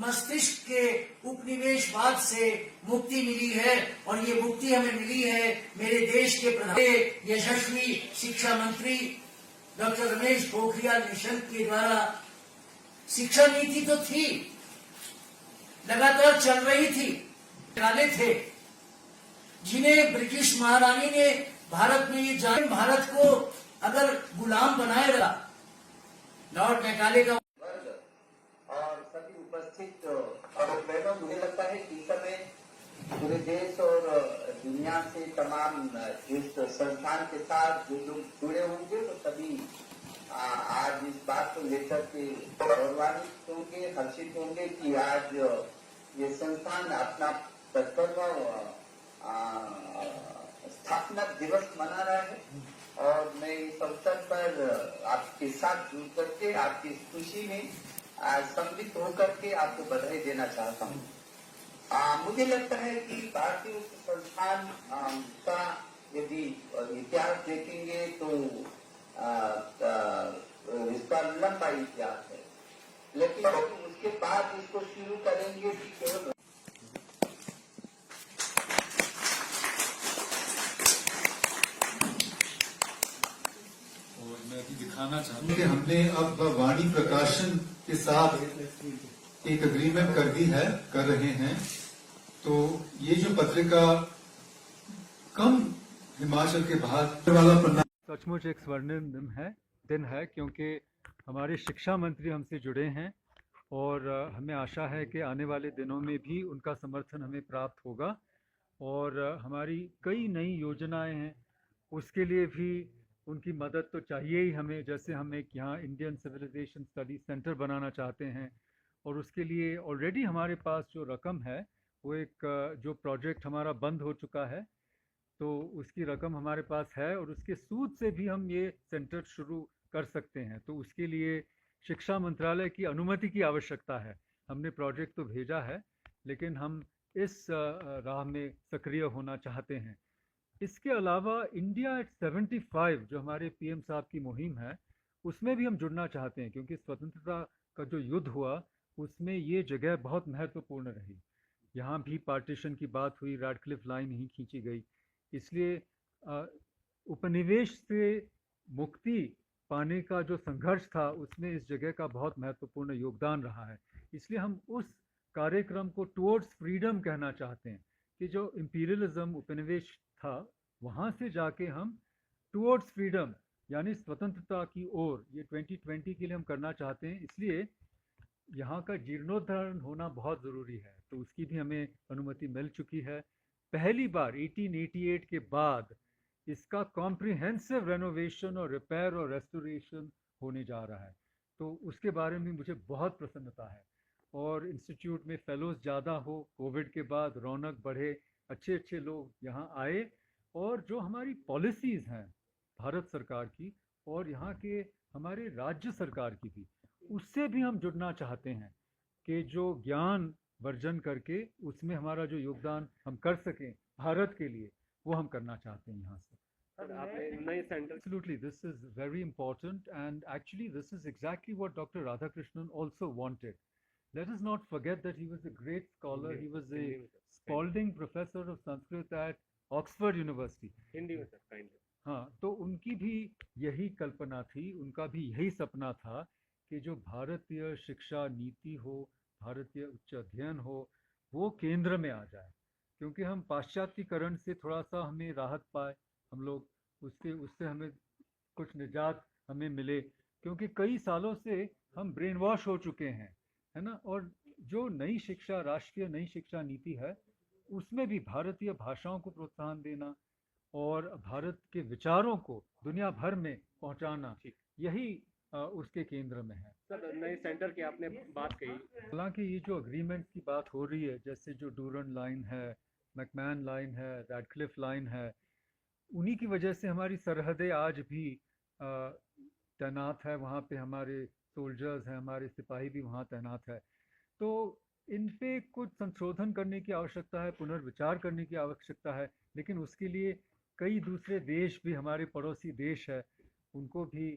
मस्तिष्क के उपनिवेशवाद से मुक्ति मिली है, और ये मुक्ति हमें मिली है मेरे देश के प्रधान यशस्वी शिक्षा मंत्री डॉक्टर रमेश पोखरियाल निशंक के द्वारा। शिक्षा नीति तो थी, लगातार चल रही थी, निकाले थे, जिन्हें ब्रिटिश महारानी ने भारत में ये जान भारत को अगर गुलाम बनाए रखा। लॉर्ड मैकाले का और सभी उपस्थित बहनों, मुझे लगता है कि इस समय पूरे देश और दुनिया से तमाम इस संस्थान के साथ जो लोग जुड़े होंगे तो सभी आज इस बात को लेकर के गौरवान्वित होंगे, हर्षित होंगे कि आज ये संस्थान अपना 75वां स्थापना दिवस मना रहा है। और मैं इस अवसर पर आपके साथ जुड़ करके आपकी इस खुशी में सम्मिलित होकर के आपको बधाई देना चाहता हूँ। मुझे लगता है कि भारतीय उच्च संस्थान का यदि इतिहास देखेंगे तो इसका लंबा इतिहास है, लेकिन उसके बाद इसको शुरू करेंगे कि केवल दिखाना चाहूँ कि हमने अब वाणी प्रकाशन के साथ एक एग्रीमेंट कर रहे हैं। तो ये जो पत्रिका कम हिमाचल के बाहर वाला पन्ना सचमुच एक स्वर्णिम दिन है क्योंकि हमारे शिक्षा मंत्री हमसे जुड़े हैं और हमें आशा है कि आने वाले दिनों में भी उनका समर्थन हमें प्राप्त होगा। और हमारी कई नई योजनाएं हैं, उसके लिए भी उनकी मदद तो चाहिए ही हमें। जैसे हम एक यहाँ इंडियन सिविलाइजेशन स्टडी सेंटर बनाना चाहते हैं, और उसके लिए ऑलरेडी हमारे पास जो रकम है वो एक जो प्रोजेक्ट हमारा बंद हो चुका है तो उसकी रकम हमारे पास है, और उसके सूद से भी हम ये सेंटर शुरू कर सकते हैं। तो उसके लिए शिक्षा मंत्रालय की अनुमति की आवश्यकता है। हमने प्रोजेक्ट तो भेजा है, लेकिन हम इस राह में सक्रिय होना चाहते हैं। इसके अलावा इंडिया एट 75 जो हमारे पीएम साहब की मुहिम है, उसमें भी हम जुड़ना चाहते हैं, क्योंकि स्वतंत्रता का जो युद्ध हुआ उसमें ये जगह बहुत महत्वपूर्ण रही। यहाँ भी पार्टीशन की बात हुई, रैडक्लिफ लाइन ही खींची गई। इसलिए उपनिवेश से मुक्ति पाने का जो संघर्ष था उसमें इस जगह का बहुत महत्वपूर्ण योगदान रहा है। इसलिए हम उस कार्यक्रम को टुवर्ड्स फ्रीडम कहना चाहते हैं कि जो इंपीरियलिज्म उपनिवेश था वहाँ से जाके हम टुवर्ड्स फ्रीडम यानी स्वतंत्रता की ओर ये 2020 के लिए हम करना चाहते हैं। इसलिए यहाँ का जीर्णोद्धारण होना बहुत ज़रूरी है, तो उसकी भी हमें अनुमति मिल चुकी है। पहली बार 1888 के बाद इसका कॉम्प्रिहेंसिव रेनोवेशन और रिपेयर और रेस्टोरेशन होने जा रहा है, तो उसके बारे में मुझे बहुत प्रसन्नता है। और इंस्टीट्यूट में फेलोज़ ज़्यादा हो, कोविड के बाद रौनक बढ़े, अच्छे अच्छे लोग यहाँ आए, और जो हमारी पॉलिसीज़ हैं भारत सरकार की और यहाँ के हमारे राज्य सरकार की भी, उससे भी हम जुड़ना चाहते हैं कि जो ज्ञान वर्जन करके उसमें हमारा जो योगदान हम कर सकें भारत के लिए, वो हम करना चाहते हैं यहाँ से। Absolutely, this is very important, and actually this is exactly what Dr. Radhakrishnan also wanted. Let us not forget that he was a great scholar. He was a Spalding Professor of Sanskrit at Oxford University. Hindi में sir kind. हाँ, तो उनकी भी यही कल्पना थी, उनका भी यही सपना था कि जो भारतीय शिक्षा नीति हो, भारतीय उच्च अध्ययन हो, वो केंद्र में आ जाए। क्योंकि हम पाश्चात्यकरण से थोड़ा सा हमें राहत पाए, हम लोग उससे हमें कुछ निजात हमें मिले, क्योंकि कई सालों से हम ब्रेन वॉश हो चुके हैं, है ना। और जो नई शिक्षा, राष्ट्रीय नई शिक्षा नीति है, उसमें भी भारतीय भाषाओं को प्रोत्साहन देना और भारत के विचारों को दुनिया भर में पहुंचाना, यही उसके केंद्र में है। सर, नए सेंटर की आपने बात कही, हालांकि ये जो अग्रीमेंट की बात हो रही है, जैसे जो डूरन लाइन है, मैकमैन लाइन है, रैडक्लिफ लाइन है, उन्हीं की वजह से हमारी सरहदें आज भी तैनात है। वहाँ पे हमारे सोल्जर्स हैं, हमारे सिपाही भी वहाँ तैनात है। तो इन पे कुछ संशोधन करने की आवश्यकता है, पुनर्विचार करने की आवश्यकता है, लेकिन उसके लिए कई दूसरे देश भी, हमारे पड़ोसी देश है, उनको भी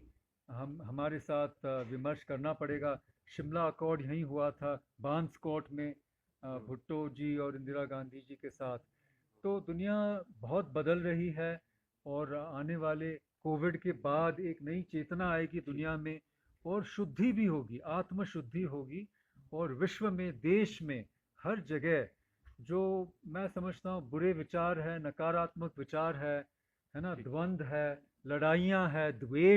हमारे साथ विमर्श करना पड़ेगा। शिमला अकॉर्ड यहीं हुआ था, बांस कोर्ट में भुट्टो जी और इंदिरा गांधी जी के साथ। तो दुनिया बहुत बदल रही है और आने वाले कोविड के बाद एक नई चेतना आएगी दुनिया में और शुद्धि भी होगी, आत्मशुद्धि होगी और विश्व में, देश में, हर जगह जो मैं समझता हूँ बुरे विचार है, नकारात्मक विचार है ना, द्वंद्व है, लड़ाइयाँ है, द्वेष